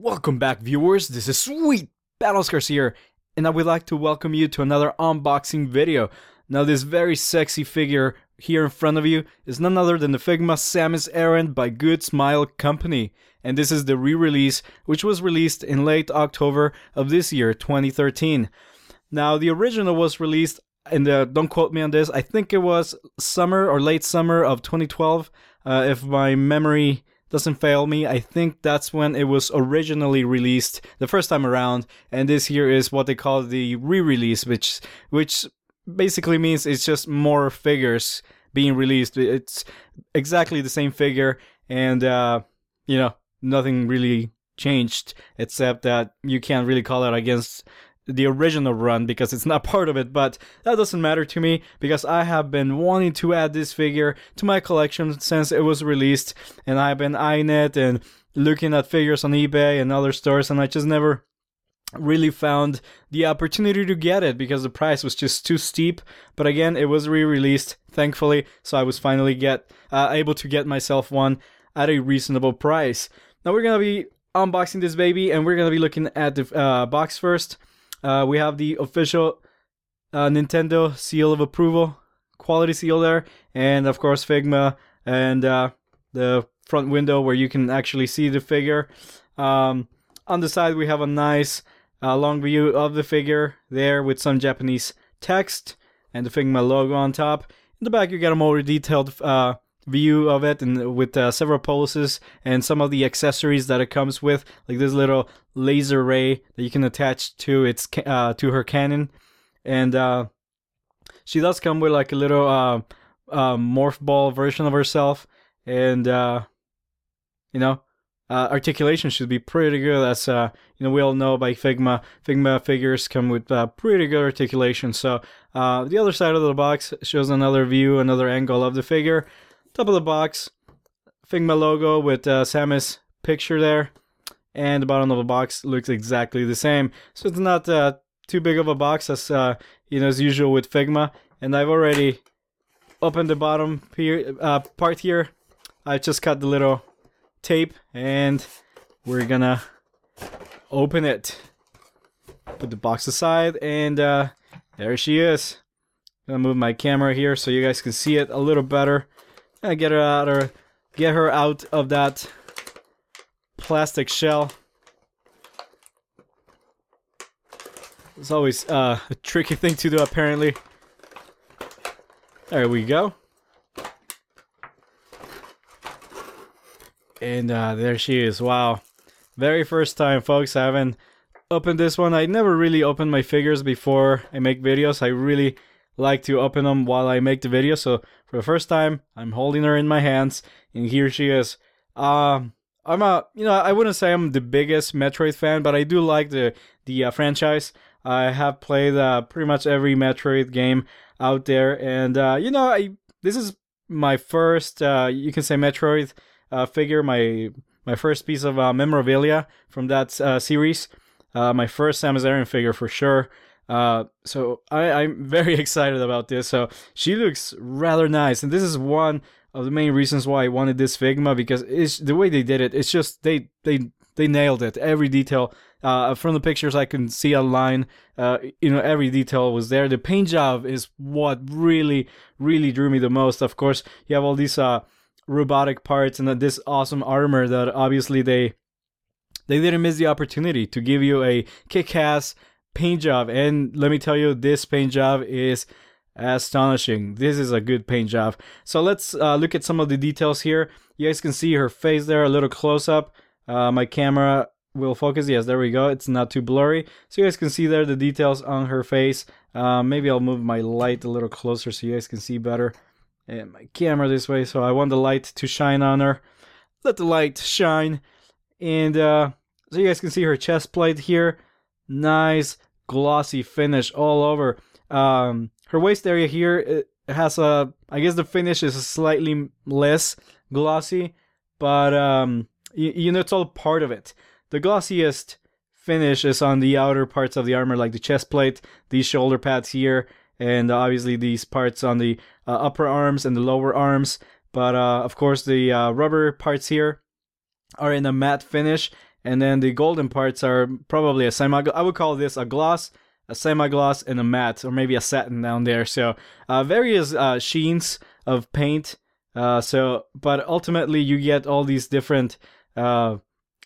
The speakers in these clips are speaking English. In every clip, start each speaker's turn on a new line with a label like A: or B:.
A: Welcome back, viewers. This is SweetBattlescars here, and I would like to welcome you to another unboxing video. Now, this very sexy figure here in front of you is none other than the Figma Samus Aran by Good Smile Company, and this is the re-release, which was released in late October of this year, 2013. Now, the original was released in the, don't quote me on this, I think it was summer or late summer of 2012, if my memory doesn't fail me. I think that's when it was originally released the first time around, and this here is what they call the re-release, which basically means it's just more figures being released. It's exactly the same figure, and you know, nothing really changed except that you can't really call it against the original run because it's not part of it, but that doesn't matter to me because I have been wanting to add this figure to my collection since it was released, and I've been eyeing it and looking at figures on eBay and other stores, and I just never really found the opportunity to get it because the price was just too steep. But again, it was re-released, thankfully, so I was finally able to get myself one at a reasonable price. Now we're gonna be unboxing this baby, and we're gonna be looking at the box first. We have the official Nintendo seal of approval, quality seal there, and of course Figma, and the front window where you can actually see the figure. On the side we have a nice long view of the figure there with some Japanese text and the Figma logo on top. In the back you get a more detailed view of it, and with several poses and some of the accessories that it comes with, like this little laser ray that you can attach to its to her cannon, and she does come with like a little morph ball version of herself, and you know, articulation should be pretty good, as you know, we all know by Figma figures come with pretty good articulation. So the other side of the box shows another view, another angle of the figure. Top of the box, Figma logo with Samus picture there, and the bottom of the box looks exactly the same. So it's not too big of a box as you know, as usual with Figma. And I've already opened the bottom here, part here. I just cut the little tape, and we're gonna open it. Put the box aside, and there she is. I'm gonna move my camera here so you guys can see it a little better. Get her out of that plastic shell. It's always a tricky thing to do, apparently. There we go. And there she is. Wow. Very first time, folks. I haven't opened this one. I never really opened my figures before I make videos. I really like to open them while I make the video, so for the first time I'm holding her in my hands, and here she is. I'm a, you know, I wouldn't say I'm the biggest Metroid fan, but I do like the franchise. I have played pretty much every Metroid game out there, and you know, this is my first you can say Metroid figure, my first piece of memorabilia from that series, my first Samus Aran figure for sure. So I'm very excited about this. So she looks rather nice, and this is one of the main reasons why I wanted this Figma, because it's the way they did it. It's just they nailed it. Every detail from the pictures I can see online, you know, every detail was there. The paint job is what really drew me the most. Of course, you have all these robotic parts and this awesome armor that obviously they didn't miss the opportunity to give you a kick-ass paint job, and let me tell you, this paint job is astonishing. This is a good paint job. So let's look at some of the details here. You guys can see her face there, a little close-up. My camera will focus. Yes, there we go. It's not too blurry, so you guys can see there the details on her face. Maybe I'll move my light a little closer so you guys can see better, and my camera this way, so I want the light to shine on her. Let the light shine, and so you guys can see her chest plate here. Nice glossy finish all over. Her waist area here, it has a, I guess the finish is slightly less glossy, but you know, it's all part of it. The glossiest finish is on the outer parts of the armor, like the chest plate, these shoulder pads here, and obviously these parts on the upper arms and the lower arms. But of course the rubber parts here are in a matte finish, and then the golden parts are probably a semi. I would call this a gloss, a semi-gloss, and a matte, or maybe a satin down there. So various sheens of paint. But ultimately you get all these different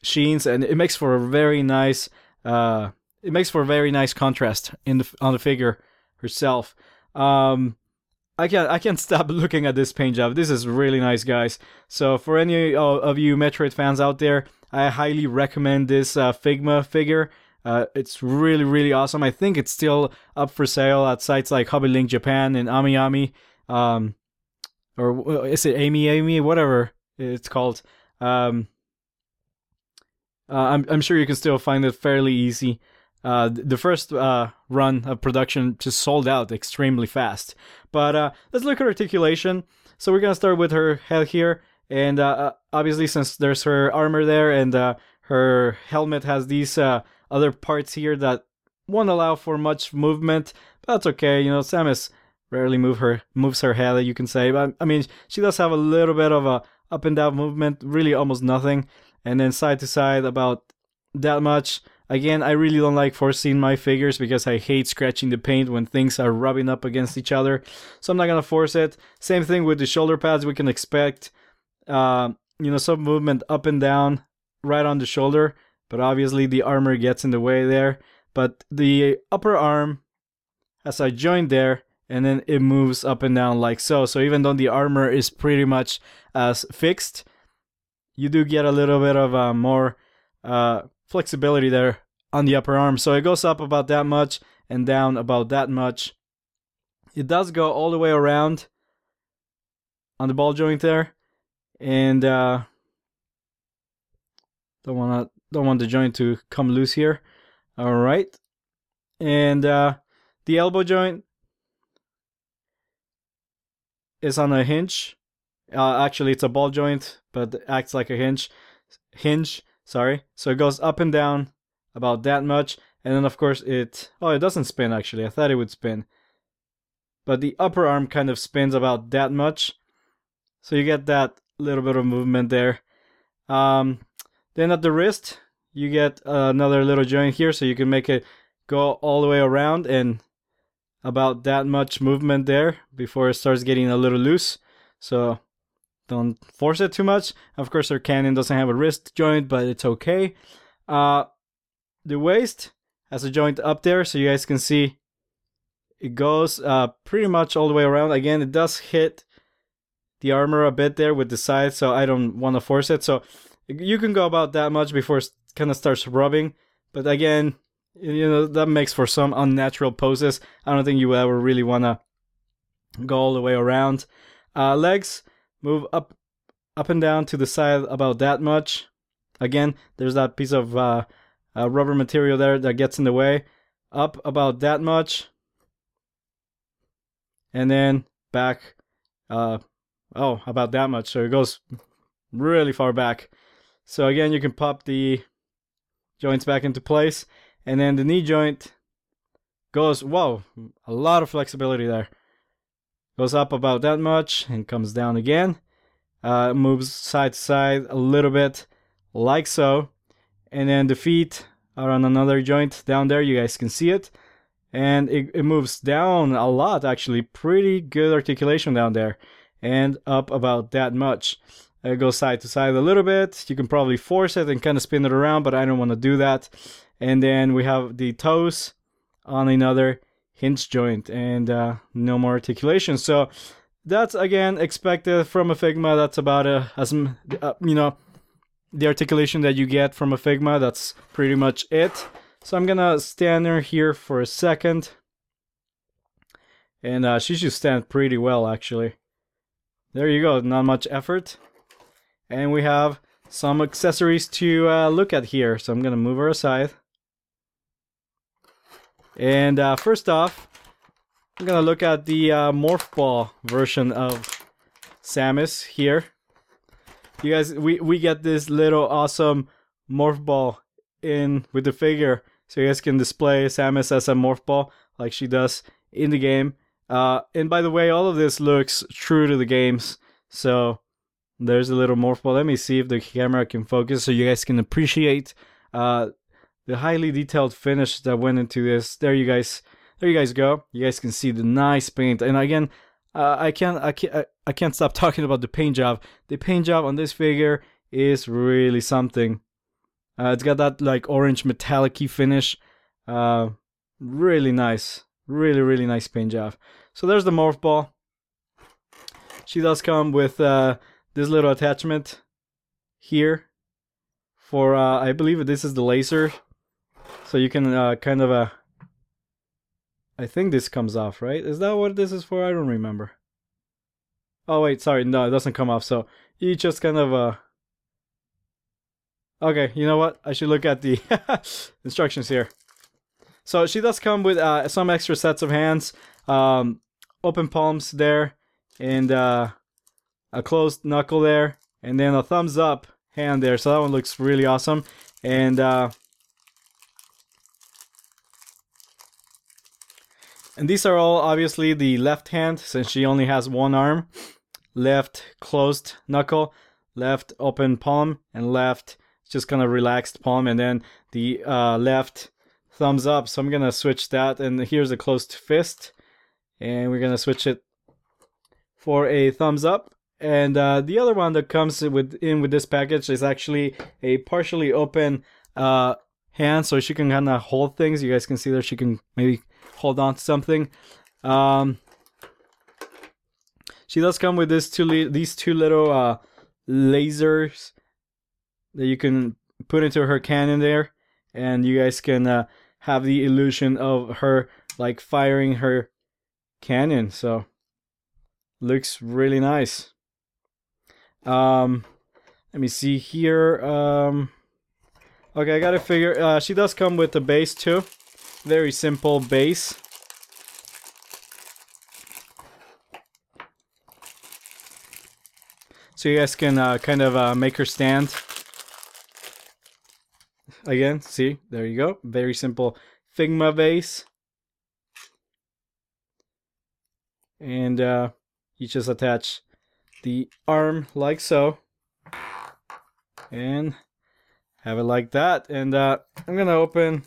A: sheens, and it makes for a very nice. It makes for a very nice contrast on the figure herself. I can't stop looking at this paint job. This is really nice, guys. So for any of you Metroid fans out there, I highly recommend this Figma figure. It's really, really awesome. I think it's still up for sale at sites like Hobby Link Japan and AmiAmi, or is it Amy, whatever it's called. I'm sure you can still find it fairly easy. The first run of production just sold out extremely fast. But let's look at articulation. So we're gonna start with her head here, and obviously since there's her armor there, and her helmet has these other parts here that won't allow for much movement, but that's okay. You know, Samus rarely moves her head, you can say. But I mean, she does have a little bit of a up and down movement, really almost nothing, and then side to side about that much. Again, I really don't like forcing my figures because I hate scratching the paint when things are rubbing up against each other. So I'm not gonna force it. Same thing with the shoulder pads. We can expect, some movement up and down right on the shoulder, but obviously the armor gets in the way there. But the upper arm has a joint there, and then it moves up and down like so. So even though the armor is pretty much as fixed, you do get a little bit of more flexibility there on the upper arm. So it goes up about that much and down about that much. It does go all the way around on the ball joint there, and don't want the joint to come loose here. All right, and the elbow joint is on a hinge. Actually, it's a ball joint, but it acts like a hinge. Sorry. So it goes up and down about that much. And then, of course, it doesn't spin, actually. I thought it would spin. But the upper arm kind of spins about that much. So you get that little bit of movement there. Then at the wrist, you get another little joint here. So you can make it go all the way around, and about that much movement there before it starts getting a little loose. So don't force it too much. Of course, her cannon doesn't have a wrist joint, but it's okay. The waist has a joint up there, so you guys can see it goes pretty much all the way around. Again, it does hit the armor a bit there with the side, so I don't want to force it. So you can go about that much before it kind of starts rubbing. But again, that makes for some unnatural poses. I don't think you would ever really want to go all the way around. Legs move up and down to the side about that much. Again, there's that piece of rubber material there that gets in the way. Up about that much. And then back, about that much. So it goes really far back. So again, you can pop the joints back into place. And then the knee joint goes, a lot of flexibility there. Goes up about that much and comes down again. Moves side to side a little bit, like so. And then the feet are on another joint down there. You guys can see it. And it moves down a lot, actually. Pretty good articulation down there. And up about that much. It goes side to side a little bit. You can probably force it and kind of spin it around, but I don't want to do that. And then we have the toes on another hinge joint, and no more articulation. So that's again expected from a Figma. That's about the articulation that you get from a Figma. That's pretty much it. So I'm gonna stand her here for a second, and she should stand pretty well, actually. There you go. Not much effort, and we have some accessories to look at here. So I'm gonna move her aside. And first off, I'm gonna look at the Morph Ball version of Samus here. You guys, we get this little awesome Morph Ball in with the figure, so you guys can display Samus as a Morph Ball like she does in the game. And by the way, all of this looks true to the games, so There's a little morph ball. Let me see if the camera can focus so you guys can appreciate the highly detailed finish that went into this. There you guys go. You guys can see the nice paint. And again, I can't stop talking about the paint job. The paint job on this figure is really something. It's got that like orange metallic-y finish. Really nice. Really nice paint job. So there's the morph ball. She does come with this little attachment here for I believe this is the laser, so you can kind of I think this comes off, right? Is that what this is for? I don't remember. Oh wait, sorry, no, it doesn't come off. So you just kind of okay, you know what? I should look at the instructions here. So she does come with some extra sets of hands, open palms there, and a closed knuckle there, and then a thumbs up hand there. So that one looks really awesome. And these are all obviously the left hand, since she only has one arm. Left closed knuckle, left open palm, and left just kind of relaxed palm, and then the left thumbs up. So I'm gonna switch that, and here's a closed fist, and we're gonna switch it for a thumbs up. And the other one that comes with this package is actually a partially open hand, so she can kind of hold things. You guys can see there she can maybe hold on to something. She does come with these two little lasers that you can put into her cannon there, and you guys can have the illusion of her like firing her cannon. So looks really nice. Let me see here. Okay, I gotta figure. She does come with a base too. Very simple base. So you guys can kind of make her stand. Again, see, there you go. Very simple Figma base. And you just attach the arm like so. And have it like that. And I'm gonna open.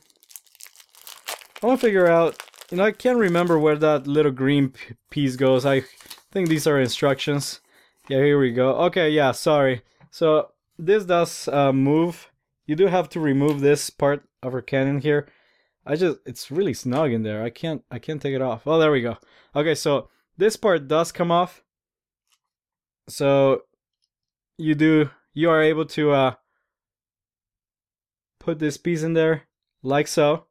A: I want to figure out, you know, I can't remember where that little green piece goes. I think these are instructions. Yeah, here we go. Okay, yeah, sorry. So this does move. You do have to remove this part of her cannon here. It's really snug in there. I can't take it off. Oh, there we go. Okay, so this part does come off. So you are able to put this piece in there like so.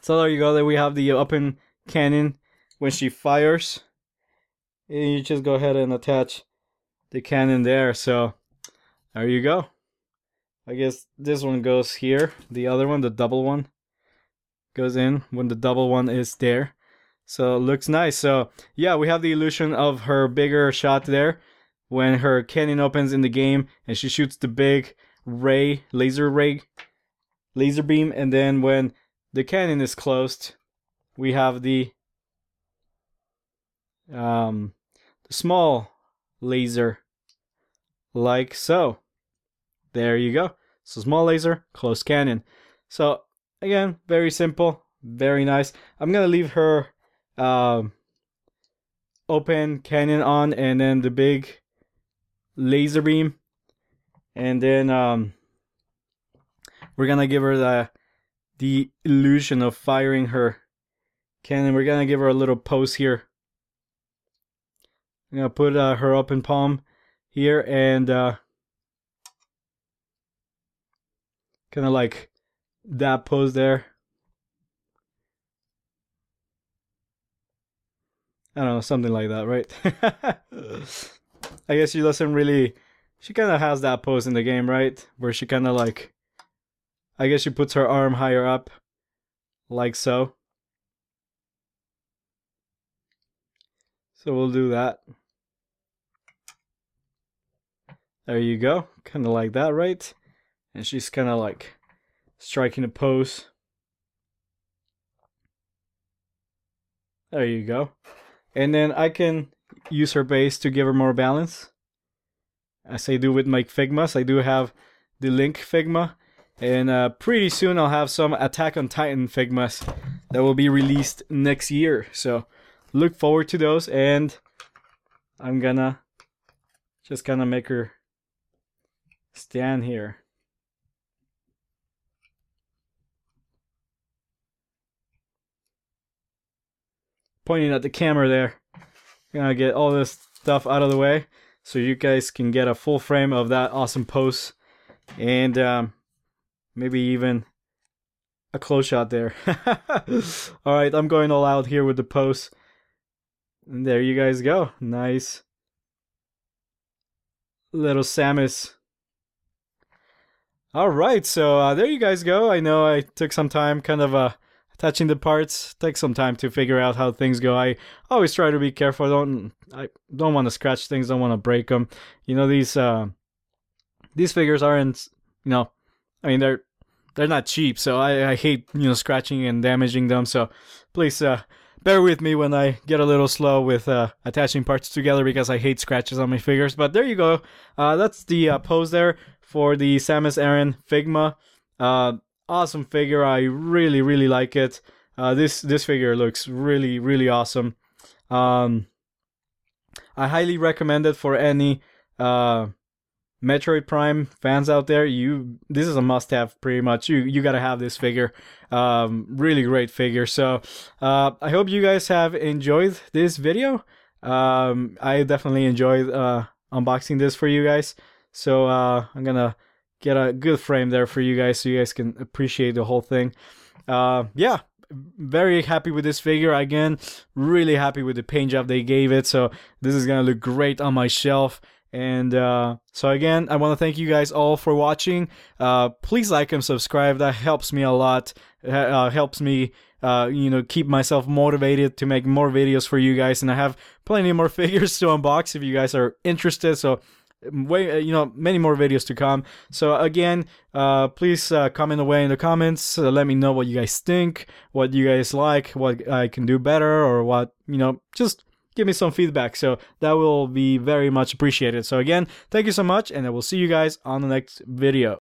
A: So there you go. There we have the open cannon when she fires. And you just go ahead and attach the cannon there. So there you go. I guess this one goes here. The other one, the double one, goes in when the double one is there. So it looks nice. So yeah, we have the illusion of her bigger shot there when her cannon opens in the game and she shoots the big laser beam, and then when the cannon is closed, we have the small laser like so. There you go. So small laser, closed cannon. So again, very simple, very nice. I'm gonna leave her open cannon on, and then the big laser beam, and then we're gonna give her the illusion of firing her cannon. We're gonna give her a little pose here. I'm gonna put her open palm here, and kind of like that pose there. I don't know, something like that, right? I guess she doesn't really... She kind of has that pose in the game, right? Where she kind of like... I guess she puts her arm higher up. Like so. So we'll do that. There you go. Kind of like that, right? And she's kind of like striking a pose. There you go. And then I can use her base to give her more balance. as I do with my Figmas. I do have the Link Figma, and pretty soon I'll have some Attack on Titan Figmas that will be released next year. So look forward to those, and I'm gonna just kind of make her stand here. Pointing at the camera there. Gonna get all this stuff out of the way so you guys can get a full frame of that awesome pose, and maybe even a close shot there. Alright, I'm going all out here with the pose. And there you guys go. Nice little Samus. Alright, so there you guys go. I know I took some time kind of attaching the parts. Takes some time to figure out how things go. I always try to be careful. I don't want to scratch things, don't want to break them. You know, these figures aren't, you know, I mean, they're not cheap, so I hate, you know, scratching and damaging them. So please bear with me when I get a little slow with attaching parts together, because I hate scratches on my figures. But there you go. That's the pose there for the Samus Aran Figma. Awesome figure. I really like it. This figure looks really awesome. I highly recommend it for any Metroid Prime fans out there. This is a must-have, pretty much. You gotta have this figure. Really great figure. So I hope you guys have enjoyed this video. I definitely enjoyed unboxing this for you guys. So I'm gonna get a good frame there for you guys so you guys can appreciate the whole thing. Yeah, very happy with this figure. Again, really happy with the paint job they gave it. So this is gonna look great on my shelf. And so again, I want to thank you guys all for watching. Please like and subscribe. That helps me a lot. Helps me, you know, keep myself motivated to make more videos for you guys. And I have plenty more figures to unbox if you guys are interested. So you know, many more videos to come. So again, please comment away in the comments. Let me know what you guys think, what you guys like, what I can do better, or what, you know, just give me some feedback. So that will be very much appreciated. So again, thank you so much, and I will see you guys on the next video.